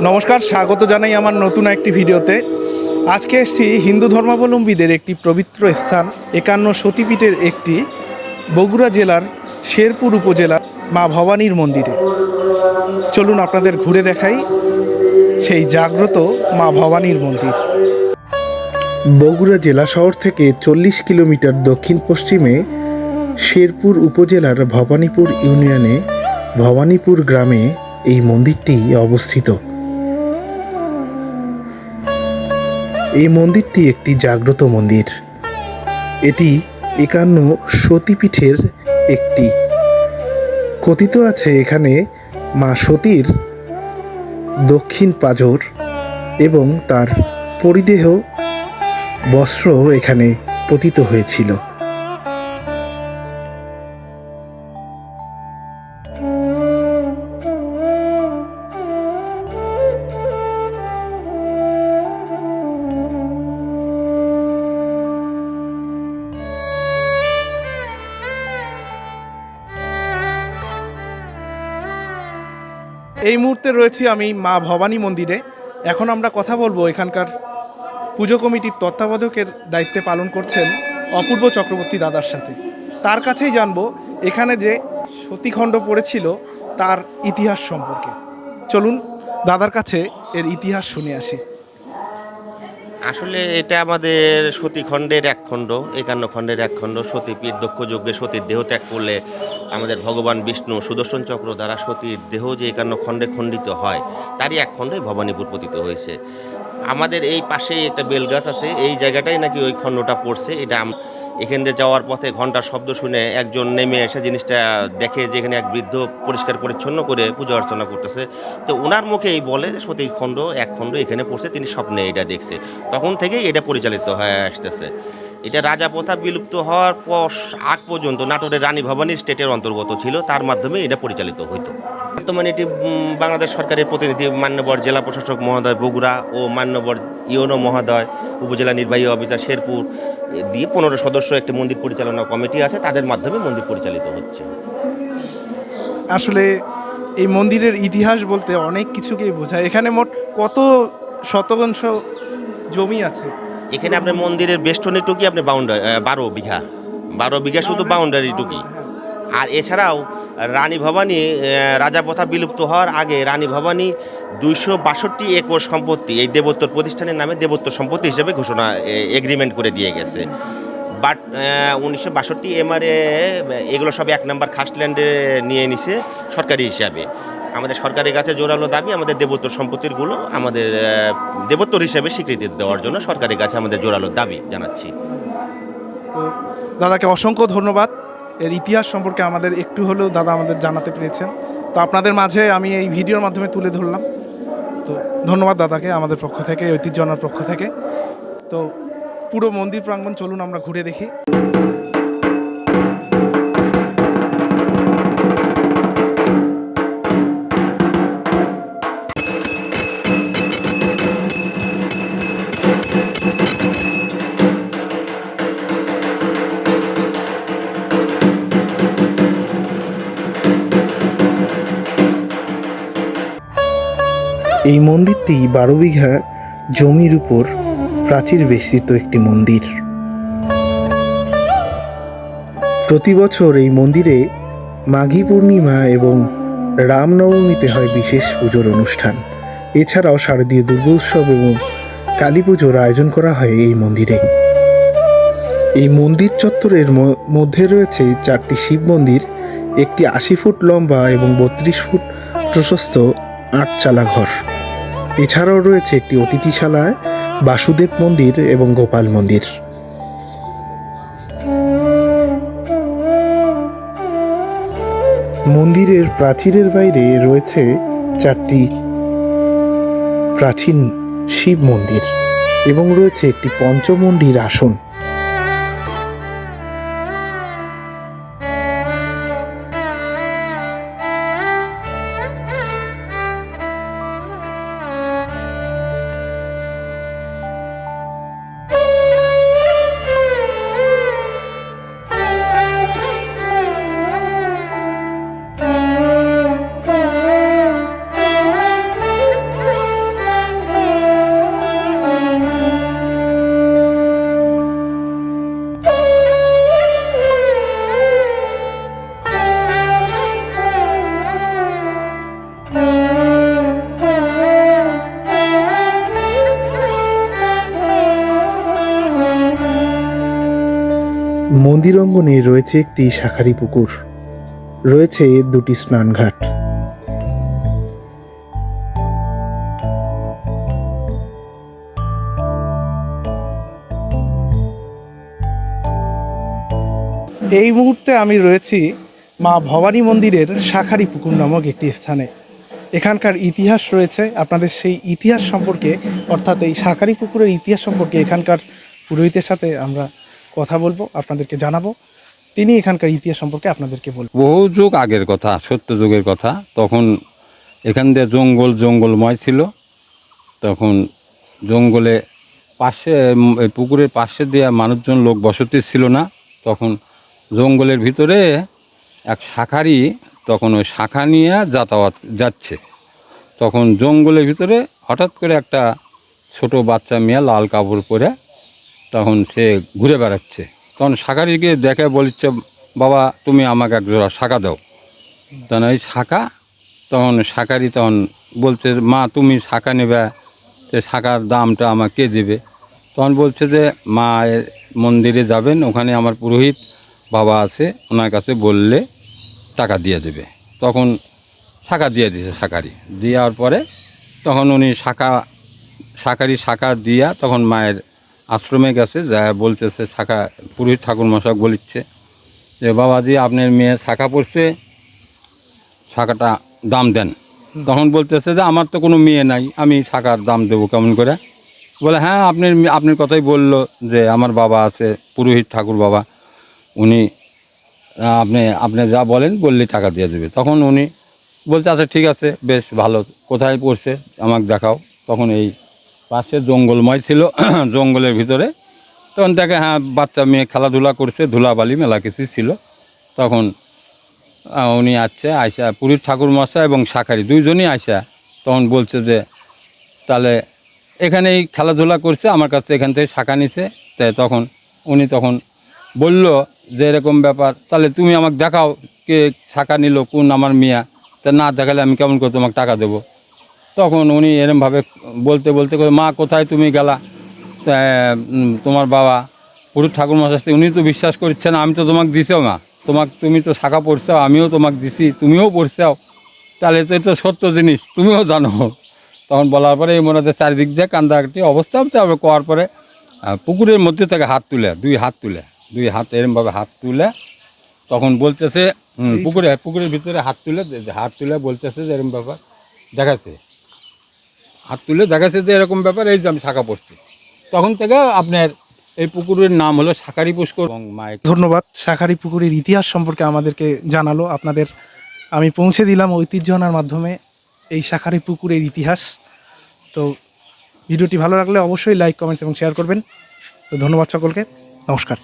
নমস্কার, স্বাগত জানাই আমার নতুন একটি ভিডিওতে। আজকে এসেছি হিন্দু ধর্মাবলম্বীদের একটি পবিত্র স্থান 51 সতীপীঠের একটি বগুড়া জেলার শেরপুর উপজেলার মা ভবানীর মন্দিরে। চলুন আপনাদের ঘুরে দেখাই সেই জাগ্রত মা ভবানীর মন্দির। বগুড়া জেলা শহর থেকে 40 কিলোমিটার দক্ষিণ পশ্চিমে শেরপুর উপজেলার ভবানীপুর ইউনিয়নে ভবানীপুর গ্রামে এই মন্দিরটি অবস্থিত। এই মন্দিরটি একটি জাগ্রত মন্দির। এটি 51 সতীপীঠের একটি। কথিত আছে এখানে মা সতীর দক্ষিণ পাঁজর এবং তার পরিধেয় বস্ত্র এখানে পতিত হয়েছিল। এই মুহূর্তে রয়েছি আমি মা ভবানী মন্দিরে। এখন আমরা কথা বলবো এখানকার পুজো কমিটির তত্ত্বাবধায়কের দায়িত্বে পালন করছেন অপূর্ব চক্রবর্তী দাদার সাথে। তার কাছেই জানবো এখানে যে সতীখণ্ড পড়েছিল তার ইতিহাস সম্পর্কে। চলুন দাদার কাছে এর ইতিহাস শুনে আসি। আসলে এটা আমাদের সতীখণ্ডের এক খণ্ড, 51 খণ্ডের এক খণ্ড। সতীপীঠ দক্ষ যজ্ঞে সতীর দেহ ত্যাগ করলে আমাদের ভগবান বিষ্ণু সুদর্শন চক্র দ্বারা সতীর দেহ যে 51 খণ্ডে খণ্ডিত হয়, তারই এক খণ্ডে ভবানীপুর পতিত হয়েছে। আমাদের এই পাশেই একটা বেলগাছ আছে, এই জায়গাটাই নাকি ওই খণ্ডটা পড়ছে। এটা এখান দিয়ে যাওয়ার পথে ঘন্টার শব্দ শুনে একজন নেমে এসে জিনিসটা দেখে যে এখানে এক বৃদ্ধ পরিষ্কার পরিচ্ছন্ন করে পূজা অর্চনা করতেছে। তো ওনার মুখেই বলে যে সতী খণ্ড এক খণ্ড এখানে পড়ছে, তিনি স্বপ্নে এটা দেখছে। তখন থেকেই এটা পরিচালিত হয়ে আসতেছে। এটা রাজা প্রথা বিলুপ্ত হওয়ার পর আগ পর্যন্ত নাটোরের রানী ভবানীর স্টেটের অন্তর্গত ছিল, তার মাধ্যমে এটা পরিচালিত হইতো। বর্তমানে এটি বাংলাদেশ সরকারের প্রতিনিধি মান্যবর জেলা প্রশাসক মহোদয় বগুড়া ও মান্যবর ইউনো মহোদয় উপজেলা নির্বাহী অফিসার শেরপুর দিয়ে 15 সদস্য একটি মন্দির পরিচালনা কমিটি আছে, তাদের মাধ্যমে মন্দির পরিচালিত হচ্ছে। আসলে এই মন্দিরের ইতিহাস বলতে অনেক কিছুকেই বোঝায়। এখানে মোট কত শতাংশ জমি আছে? এখানে আপনার মন্দিরের বেষ্টনী টুকি আপনি 12 বিঘা শুধু বাউন্ডারি টুকি। আর এছাড়াও রানী ভবানী রাজা প্রথা বিলুপ্ত হওয়ার আগে রানী ভবানী 262 একর সম্পত্তি এই দেবোত্তর প্রতিষ্ঠানের নামে দেবোত্তর সম্পত্তি হিসেবে ঘোষণা এগ্রিমেন্ট করে দিয়ে গেছে। বাট 1962 এমআরএ এগুলো সব 1 নম্বর খাসল্যান্ডে নিয়ে নিছে সরকারি হিসাবে। আমাদের সরকারের কাছে জোরালো দাবি আমাদের দেবোত্তর সম্পত্তিগুলো আমাদের দেবোত্তর হিসেবে স্বীকৃতি দেওয়ার জন্য সরকারের কাছে আমাদের জোরালো দাবি জানাচ্ছি। তো দাদাকে অসংখ্য ধন্যবাদ। এর ইতিহাস সম্পর্কে আমাদের একটু হলেও দাদা আমাদের জানাতে পেরেছেন। তো আপনাদের মাঝে আমি এই ভিডিওর মাধ্যমে তুলে ধরলাম। তো ধন্যবাদ দাদাকে আমাদের পক্ষ থেকে, ঐতিহ্যনার পক্ষ থেকে। তো পুরো মন্দির প্রাঙ্গণ চলুন আমরা ঘুরে দেখি। এই মন্দিরটি 12 বিঘা জমির উপর প্রাচীর বেষ্টিত একটি মন্দির। প্রতি বছর এই মন্দিরে মাঘী পূর্ণিমা এবং রামনবমীতে হয় বিশেষ পুজোর অনুষ্ঠান। এছাড়াও শারদীয় দুর্গা উৎসব এবং কালী পুজোর আয়োজন করা হয় এই মন্দিরে। এই মন্দির চত্বরের মধ্যে রয়েছে 4টি শিব মন্দির, একটি 80 ফুট লম্বা এবং 32 ফুট প্রশস্ত 8 চালা ঘর। এছাড়াও রয়েছে একটি অতিথিশালা, বাসুদেব মন্দির এবং গোপাল মন্দির। মন্দিরের প্রাচীরের বাইরে রয়েছে 4টি প্রাচীন শিব মন্দির এবং রয়েছে একটি পঞ্চমন্ডির আসন। মন্দির অঙ্গনে রয়েছে একটি শাঁখারি পুকুর, রয়েছে দুটি স্নানঘাট। এই মুহূর্তে আমি রয়েছি মা ভবানী মন্দিরের শাঁখারি পুকুর নামক একটি স্থানে। এখানকার ইতিহাস রয়েছে, আপনাদের সেই ইতিহাস সম্পর্কে, অর্থাৎ এই শাঁখারি পুকুরের ইতিহাস সম্পর্কে এখানকার পুরোহিতের সাথে আমরা কথা বলবো, আপনাদেরকে জানাবো। তিনি এখানকার ইতিহাস সম্পর্কে আপনাদেরকে বলবো। বহু যুগ আগের কথা, সত্য যুগের কথা। তখন এখান দিয়ে জঙ্গলময় ছিল। তখন জঙ্গলে পাশে, এই পুকুরের পাশে দিয়ে মানুষজন লোক বসতি ছিল না। তখন জঙ্গলের ভিতরে এক শাঁখারি, তখন ওই শাঁখা নিয়ে যাচ্ছে। তখন জঙ্গলের ভিতরে হঠাৎ করে একটা ছোট বাচ্চা মেয়ে লাল কাপড় পরে তখন সে ঘুরে বেড়াচ্ছে। তখন শাঁখারিকে দেখে বলছে, বাবা তুমি আমাকে এক জোড়া শাঁখা দাও। তখন ওই শাঁখা, তখন শাঁখারি তখন বলছে, মা তুমি শাঁখা নেবে, সে শাঁখার দামটা আমাকে দেবে। তখন বলছে যে মা মন্দিরে যাবেন, ওখানে আমার পুরোহিত বাবা আছে, ওনার কাছে বললে টাকা দিয়ে দেবে। তখন শাঁখা দিয়ে দিয়েছে শাঁখারি। দেওয়ার পরে তখন উনি শাঁখারি শাঁখা দিয়া তখন মায়ের আশ্রমে গেছে, যা বলতেছে শাঁখা পুরোহিত ঠাকুরমশাই বলিচ্ছে যে বাবাজি আপনার মেয়ে শাঁখা পড়ছে, শাঁখাটা দাম দেন। তখন বলতেছে যে আমার তো কোনো মেয়ে নাই, আমি শাঁখার দাম দেবো কেমন করে? বলে হ্যাঁ আপনার কথাই বললো যে আমার বাবা আছে পুরোহিত ঠাকুর বাবা, উনি আপনি যা বলেন বললে টাকা দিয়ে দেবে। তখন উনি বলছে আচ্ছা ঠিক আছে, বেশ ভালো, কোথায় পড়ছে আমাকে দেখাও। তখন এই পাশে জঙ্গলময় ছিল, জঙ্গলের ভিতরে তখন দেখে হ্যাঁ বাচ্চা মেয়ে খেলাধুলা করছে, ধুলাবালি মেলা কিছু ছিল। তখন উনি আইসা পুরীর ঠাকুরমশাই এবং শাঁখারি দুইজনই আইসা তখন বলছে যে তাহলে এখানেই খেলাধুলা করছে, আমার কাছে এখান থেকে শাঁখা নিছে। তাই তখন উনি তখন বলল যে এরকম ব্যাপার, তাহলে তুমি আমাকে দেখাও কে শাঁখা নিল, কোন আমার মিয়া, তা না দেখালে আমি কেমন করে তোমাকে টাকা দেবো। তখন উনি এরমভাবে বলতে বলতে করে, মা কোথায় তুমি গেলা, তা তোমার বাবা পুরীর ঠাকুরমশাই উনি তো বিশ্বাস করছে না, আমি তো তোমাকে দিছেও মা, তুমি তো শাঁখা পড়ছাও, আমিও তোমাকে দিছি, তুমিও পড়ছাও, তাহলে তো এটা সত্য জিনিস, তুমিও জানো। তখন বলার পরে এই মনে হচ্ছে চারিদিক দিয়ে কান্দাকাটি অবস্থা, তারপরে কোয়ার পরে পুকুরের মধ্যে থেকে দুই হাত এরমভাবে হাত তুলে তখন বলতেছে পুকুরের ভিতরে হাত তুলে বলতেছে যে এরকম ব্যাপার দেখাচ্ছে, হাত তুলে দেখাচ্ছে যে এরকম ব্যাপার, এই যে আমি শাঁখা পড়ছি। তখন থেকে আপনার এই পুকুরের নাম হলো শাঁখারি পুষ্কর। এবং মায়ের ধন্যবাদ, শাঁখারি পুকুরের ইতিহাস সম্পর্কে আমাদেরকে জানালো। আপনাদের আমি পৌঁছে দিলাম ঐতিহ্য আনার মাধ্যমে এই শাঁখারি পুকুরের ইতিহাস। তো ভিডিওটি ভালো লাগলে অবশ্যই লাইক, কমেন্টস এবং শেয়ার করবেন। তো ধন্যবাদ সকলকে, নমস্কার।